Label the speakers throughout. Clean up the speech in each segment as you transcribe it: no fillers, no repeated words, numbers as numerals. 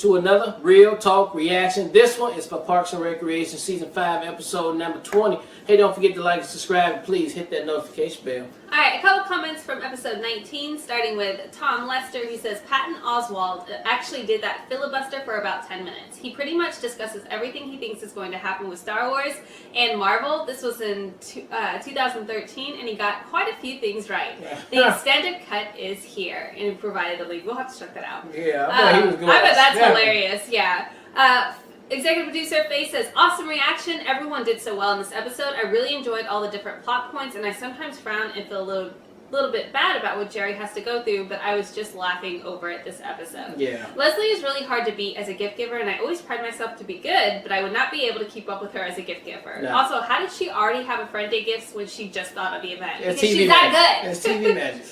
Speaker 1: to another Real Talk Reaction. This one is for Parks and Recreation Season 5, Episode number 20. Hey, don't forget to like and subscribe, and please hit that notification bell.
Speaker 2: Alright, a couple comments from episode 19, starting with Tom Lester. He says, Patton Oswalt actually did that filibuster for about 10 minutes. He pretty much discusses everything he thinks is going to happen with Star Wars and Marvel. This was in 2013, and he got quite a few things right. The extended cut is here, and he provided a link. We'll have to check that out.
Speaker 1: Yeah, I bet he was going.
Speaker 2: I bet that's hilarious, yeah. Executive producer Faye says, awesome reaction. Everyone did so well in this episode. I really enjoyed all the different plot points, and I sometimes frown and feel a little bit bad about what Jerry has to go through, but I was just laughing over it this episode.
Speaker 1: Yeah.
Speaker 2: Leslie is really hard to beat as a gift giver, and I always pride myself to be good, but I would not be able to keep up with her as a gift giver.
Speaker 1: No.
Speaker 2: Also, how did she already have a friend day gifts when she just thought of the event?
Speaker 1: It's
Speaker 2: because
Speaker 1: TV
Speaker 2: she's
Speaker 1: magic.
Speaker 2: that good.
Speaker 1: It's TV magic.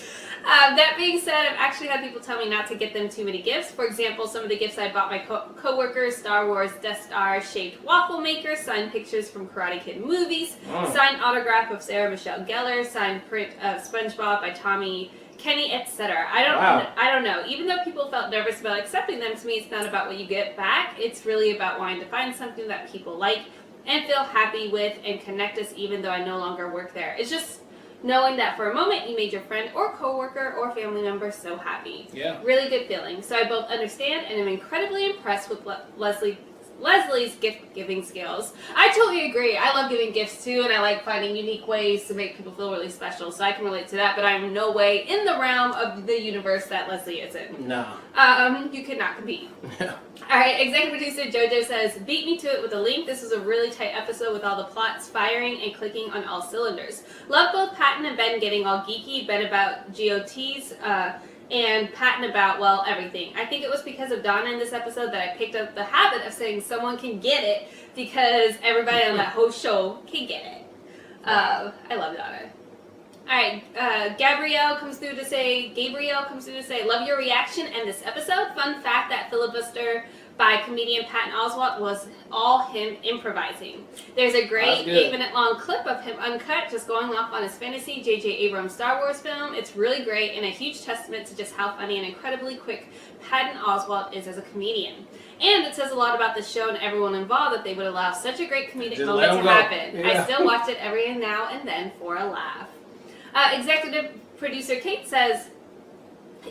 Speaker 2: That being said, I've actually had people tell me not to get them too many gifts. For example, some of the gifts I bought my co-workers, Star Wars Death Star shaped waffle maker, signed pictures from Karate Kid movies, signed autograph of Sarah Michelle Gellar, signed print of SpongeBob by Tommy Kenny, etc. I don't know. Even though people felt nervous about accepting them, to me it's not about what you get back. It's really about wanting to find something that people like and feel happy with and connect us even though I no longer work there. It's just knowing that for a moment you made your friend or coworker or family member so happy.
Speaker 1: Yeah.
Speaker 2: Really good feeling. So I both understand and am incredibly impressed with Leslie's gift-giving skills. I totally agree. I love giving gifts too, and I like finding unique ways to make people feel really special, so I can relate to that, but I'm no way in the realm of the universe that Leslie is in.
Speaker 1: No.
Speaker 2: You could not compete. Alright, executive producer JoJo says, beat me to it with a link. This was a really tight episode with all the plots firing and clicking on all cylinders. Love both Patton and Ben getting all geeky, Ben about GOTs, and Patton about, well, everything. I think it was because of Donna in this episode that I picked up the habit of saying someone can get it because everybody on that whole show can get it. I love Donna. Alright, Gabrielle comes through to say, love your reaction and this episode. Fun fact that filibuster by comedian Patton Oswalt was all him improvising. There's a great 8-minute long clip of him uncut, just going off on his fantasy J.J. Abrams Star Wars film. It's really great and a huge testament to just how funny and incredibly quick Patton Oswalt is as a comedian. And it says a lot about the show and everyone involved that they would allow such a great comedic moment to happen. Yeah. I still watch it every now and then for a laugh. Executive producer Kate says,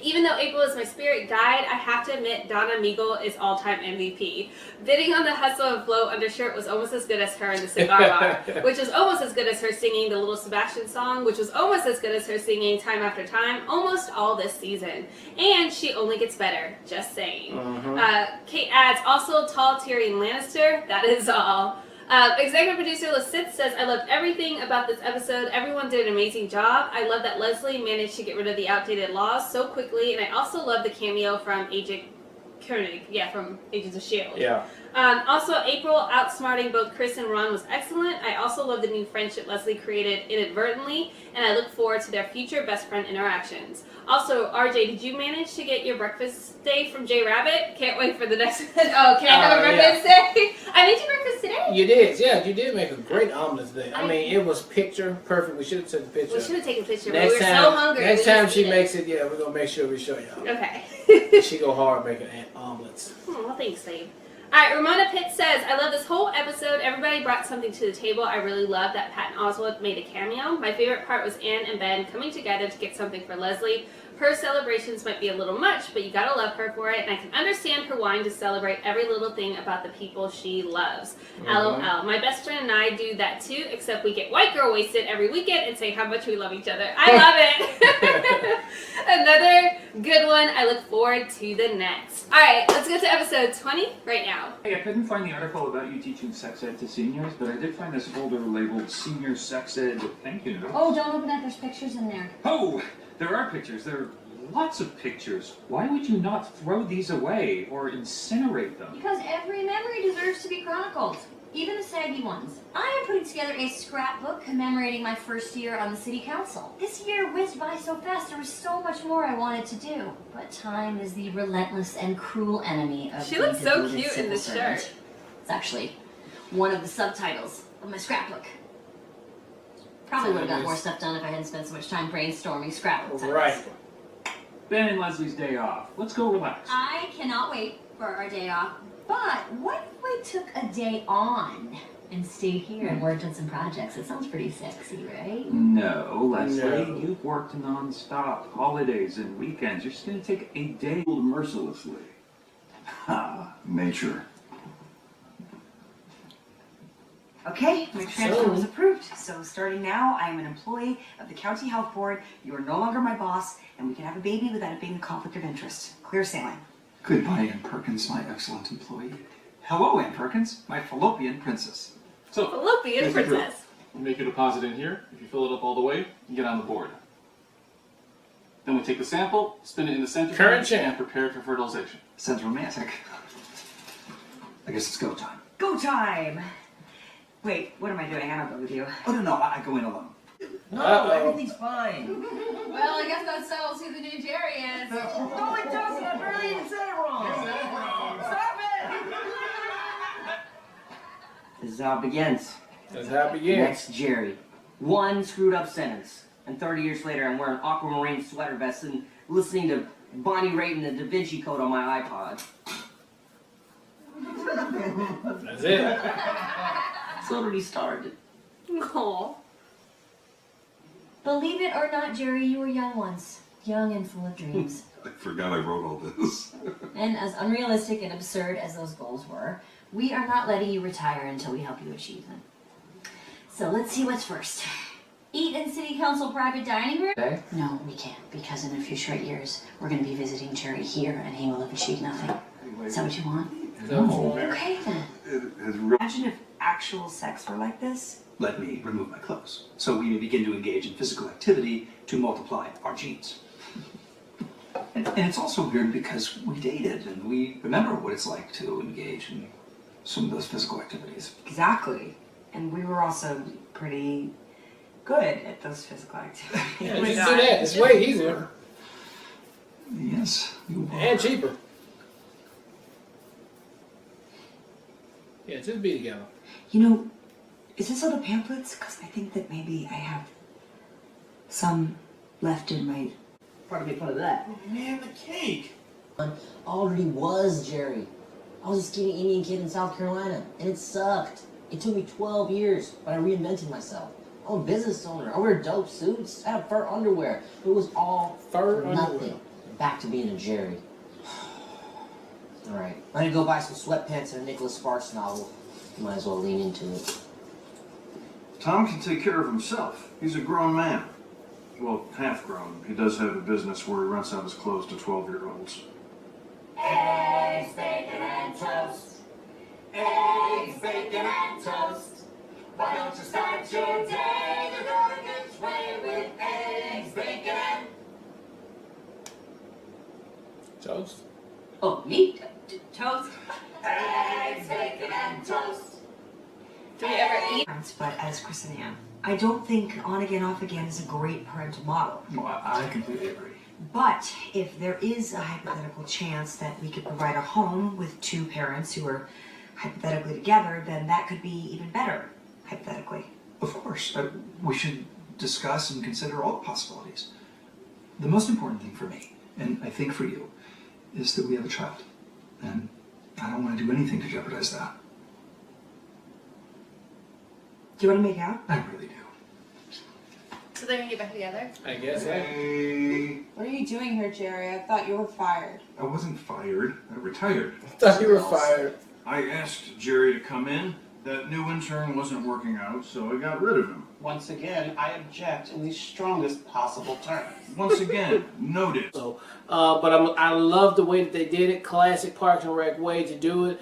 Speaker 2: even though April is my spirit guide, I have to admit Donna Meagle is all-time MVP. Bidding on the hustle of Blow undershirt was almost as good as her in the cigar bar, which was almost as good as her singing the Little Sebastian song, which was almost as good as her singing Time After Time, almost all this season. And she only gets better, just saying. Kate adds, also tall Tyrion Lannister, that is all. Executive producer Lasith says, I loved everything about this episode. Everyone did an amazing job. I love that Leslie managed to get rid of the outdated laws so quickly, and I also love the cameo from Agent Koenig, from Agents of S.H.I.E.L.D.
Speaker 1: Yeah.
Speaker 2: Also, April outsmarting both Chris and Ron was excellent. I also love the new friendship Leslie created inadvertently, and I look forward to their future best friend interactions. Also, RJ, did you manage to get your breakfast day from J Rabbit? Can't wait for the next one. Oh, can I have a breakfast day? I made you breakfast today.
Speaker 1: You did, yeah. You did make a great omelet today. I mean, it was picture perfect. We should have taken a picture.
Speaker 2: We should have taken a picture, but we were so hungry.
Speaker 1: Next time she makes it, we're going to make sure we show y'all.
Speaker 2: Okay.
Speaker 1: She go hard making omelets.
Speaker 2: Oh, well, thanks, babe. Alright, Ramona Pitt says, I love this whole episode. Everybody brought something to the table. I really love that Patton Oswalt made a cameo. My favorite part was Anne and Ben coming together to get something for Leslie. Her celebrations might be a little much, but you gotta love her for it, and I can understand her wanting to celebrate every little thing about the people she loves. LOL. My best friend and I do that too, except we get white girl wasted every weekend and say how much we love each other. I love it! Another good one. I look forward to the next. Alright, let's go to episode 20 right now.
Speaker 3: Hey, I couldn't find the article about you teaching sex ed to seniors, but I did find this folder labeled Senior Sex Ed Thank You Notes.
Speaker 4: Oh, don't open that. There's pictures in there.
Speaker 3: Oh! There are pictures. There are lots of pictures. Why would you not throw these away or incinerate them?
Speaker 4: Because every memory deserves to be chronicled, even the saggy ones. I am putting together a scrapbook commemorating my first year on the city council. This year whizzed by so fast, there was so much more I wanted to do. But time is the relentless and cruel enemy of
Speaker 2: She
Speaker 4: the
Speaker 2: looks so
Speaker 4: devoted
Speaker 2: cute in this
Speaker 4: civil servant.
Speaker 2: shirt.
Speaker 4: It's actually one of the subtitles of my scrapbook. Probably would have got more stuff done if I hadn't spent so much time brainstorming scrapbook titles.
Speaker 1: Right.
Speaker 3: Ben and Leslie's day off. Let's go relax.
Speaker 4: I cannot wait. for our day off. But what if we took a day on and stayed here and worked on some projects? It sounds pretty sexy, right?
Speaker 3: No, Leslie,
Speaker 1: No.
Speaker 3: you've worked non-stop, holidays and weekends. You're just going to take a day.
Speaker 5: Mercilessly. Ha, nature.
Speaker 6: Okay, my transfer was approved. So starting now, I am an employee of the County Health Board. You are no longer my boss, and we can have a baby without it being a conflict of interest. Clear sailing.
Speaker 7: Goodbye, Ann Perkins, my excellent employee. Hello, Ann Perkins, my fallopian princess.
Speaker 8: So,
Speaker 2: Fallopian
Speaker 8: here's the drill.
Speaker 2: princess.
Speaker 8: You make your deposit in here. If you fill it up all the way, you get on the board. Then we take the sample, spin it in the centrifuge,
Speaker 1: Current champ.
Speaker 8: and prepare it for fertilization.
Speaker 7: Sounds romantic. I guess it's go time.
Speaker 6: Go time! Wait, what am I doing? I don't go with you.
Speaker 7: Oh, no, I go in alone.
Speaker 1: Uh-oh.
Speaker 9: Everything's fine.
Speaker 2: Well, I guess that settles who the new Jerry is.
Speaker 9: No, it doesn't. I barely even said it wrong. Stop it! This is how it begins.
Speaker 1: That's how it begins.
Speaker 9: Next, Jerry. One screwed up sentence. And 30 years later, I'm wearing aquamarine sweater vests and listening to Bonnie Raitt and the Da Vinci Code on my iPod.
Speaker 1: That's it.
Speaker 9: It's already started.
Speaker 2: Aw.
Speaker 4: Believe it or not, Jerry, you were young once. Young and full of dreams.
Speaker 5: I forgot I wrote all this.
Speaker 4: And as unrealistic and absurd as those goals were, we are not letting you retire until we help you achieve them. So let's see what's first. Eat in City Council private dining room?
Speaker 9: Okay?
Speaker 10: No, we can't, because in a few short years, we're going to be visiting Jerry here, and he will have achieved nothing. Is that what you want?
Speaker 1: No.
Speaker 10: Okay, then.
Speaker 5: It has really
Speaker 6: Imagine if actual sex were like this.
Speaker 7: Let me remove my clothes, so we may begin to engage in physical activity to multiply our genes. And it's also weird because we dated and we remember what it's like to engage in some of those physical activities.
Speaker 6: Exactly. And we were also pretty good at those physical activities.
Speaker 1: Yeah, just do that. It's way easier
Speaker 7: Yes, you are.
Speaker 1: and cheaper. Yeah, just be together.
Speaker 6: You know, is this all the pamphlets? Because I think that maybe I have some left in my...
Speaker 9: Part of me fun of that. Man, the cake! Already was Jerry. I was a skinny Indian kid in South Carolina, and it sucked. It took me 12 years, but I reinvented myself. I'm a business owner. I wear dope suits. I have fur underwear. It was all
Speaker 1: Fur
Speaker 9: for nothing.
Speaker 1: underwear.
Speaker 9: Back to being a Jerry. Alright, I'm gonna go buy some sweatpants and a Nicholas Sparks novel. Might as well lean into it.
Speaker 5: Tom can take care of himself. He's a grown man. Well, half grown. He does have a business where he rents out his clothes to 12-year-olds.
Speaker 9: Eggs, bacon, and toast. Eggs, bacon, and toast. Why don't you start your day the Dorgan's way with eggs, bacon, and...
Speaker 1: Toast.
Speaker 9: Oh, me?
Speaker 6: Toast.
Speaker 9: Eggs, bacon, and toast.
Speaker 2: Do we ever eat?
Speaker 6: But as Chris and Ann, I don't think on again, off again is a great parental model.
Speaker 7: Well, I completely agree.
Speaker 6: But if there is a hypothetical chance that we could provide a home with two parents who are hypothetically together, then that could be even better, hypothetically.
Speaker 7: Of course, we should discuss and consider all the possibilities. The most important thing for me, and I think for you, is that we have a child. And I don't want to do anything to jeopardize that.
Speaker 6: Do you want to make out?
Speaker 7: I really do.
Speaker 2: So they're gonna get back together?
Speaker 1: I guess.
Speaker 5: Hey,
Speaker 11: What are you doing here, Jerry? I thought you were fired.
Speaker 5: I wasn't fired. I retired.
Speaker 1: I thought you were fired.
Speaker 5: I asked Jerry to come in. That new intern wasn't working out, so I got rid of him.
Speaker 9: Once again, I object in the strongest possible terms.
Speaker 5: Once again, noted.
Speaker 1: So, but I love the way that they did it. Classic Parks and Rec way to do it.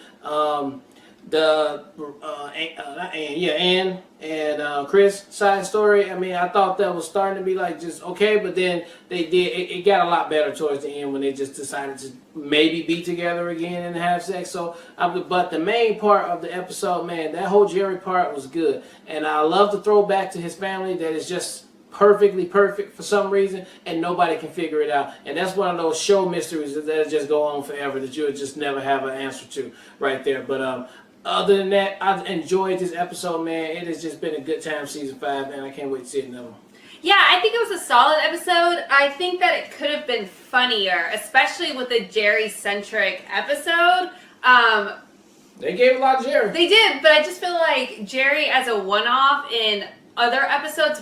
Speaker 1: Ann and Chris side story. I mean, I thought that was starting to be like just okay, but then they did. It got a lot better towards the end when they just decided to maybe be together again and have sex. So, but the main part of the episode, man, that whole Jerry part was good, and I love the throwback to his family that is just perfectly perfect for some reason, and nobody can figure it out. And that's one of those show mysteries that just go on forever that you'll just never have an answer to right there. But other than that, I've enjoyed this episode, man. It has just been a good time, season 5, and I can't wait to see another one.
Speaker 2: Yeah, I think it was a solid episode. I think that it could have been funnier, especially with the Jerry-centric episode.
Speaker 1: They gave a lot of Jerry.
Speaker 2: They did, but I just feel like Jerry as a one-off in other episodes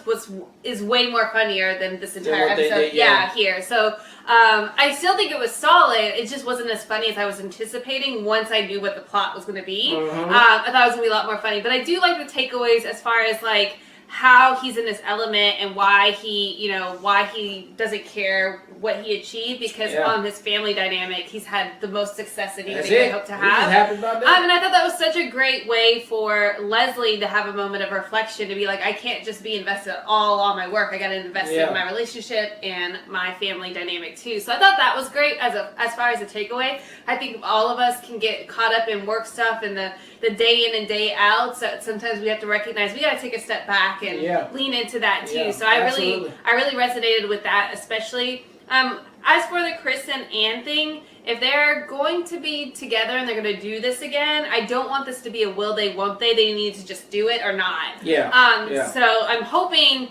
Speaker 2: is way more funnier than this entire episode.
Speaker 1: Did, yeah.
Speaker 2: Here. So I still think it was solid. It just wasn't as funny as I was anticipating once I knew what the plot was going to be. I thought it was going to be a lot more funny. But I do like the takeaways as far as like how he's in this element and why he doesn't care what he achieved, because on his family dynamic he's had the most success that anybody could hope to have.
Speaker 1: He's happy about that.
Speaker 2: And I thought that was such a great way for Leslie to have a moment of reflection, to be like, I can't just be invested all on my work. I got to invest in my relationship and my family dynamic too. So I thought that was great as far as a takeaway. I think all of us can get caught up in work stuff and the day in and day out. So sometimes we have to recognize we got to take a step back and lean into that too.
Speaker 1: Yeah,
Speaker 2: so I really resonated with that, especially. As for the Chris and Ann thing, if they're going to be together and they're going to do this again, I don't want this to be a will they, won't they. They need to just do it or not. So I'm hoping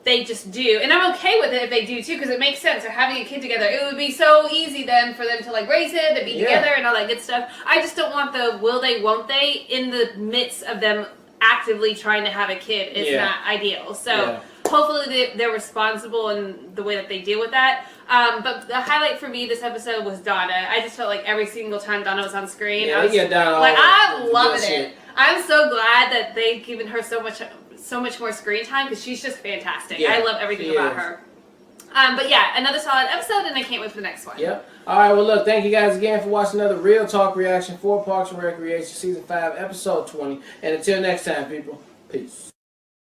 Speaker 2: they just do. And I'm okay with it if they do too, because it makes sense. They're having a kid together. It would be so easy then for them to like raise it, to be together and all that good stuff. I just don't want the will they, won't they in the midst of them actively trying to have a kid. It's not ideal. So hopefully they're responsible in the way that they deal with that. But the highlight for me this episode was Donna. I just felt like every single time Donna was on screen, I loved it. I'm so glad that they've given her so much more screen time, because she's just fantastic. I love everything about her. But yeah, another solid episode, and I can't wait for the next one.
Speaker 1: Yep. All right, well, look, thank you guys again for watching another Real Talk reaction for Parks and Recreation Season 5, Episode 20. And until next time, people, peace.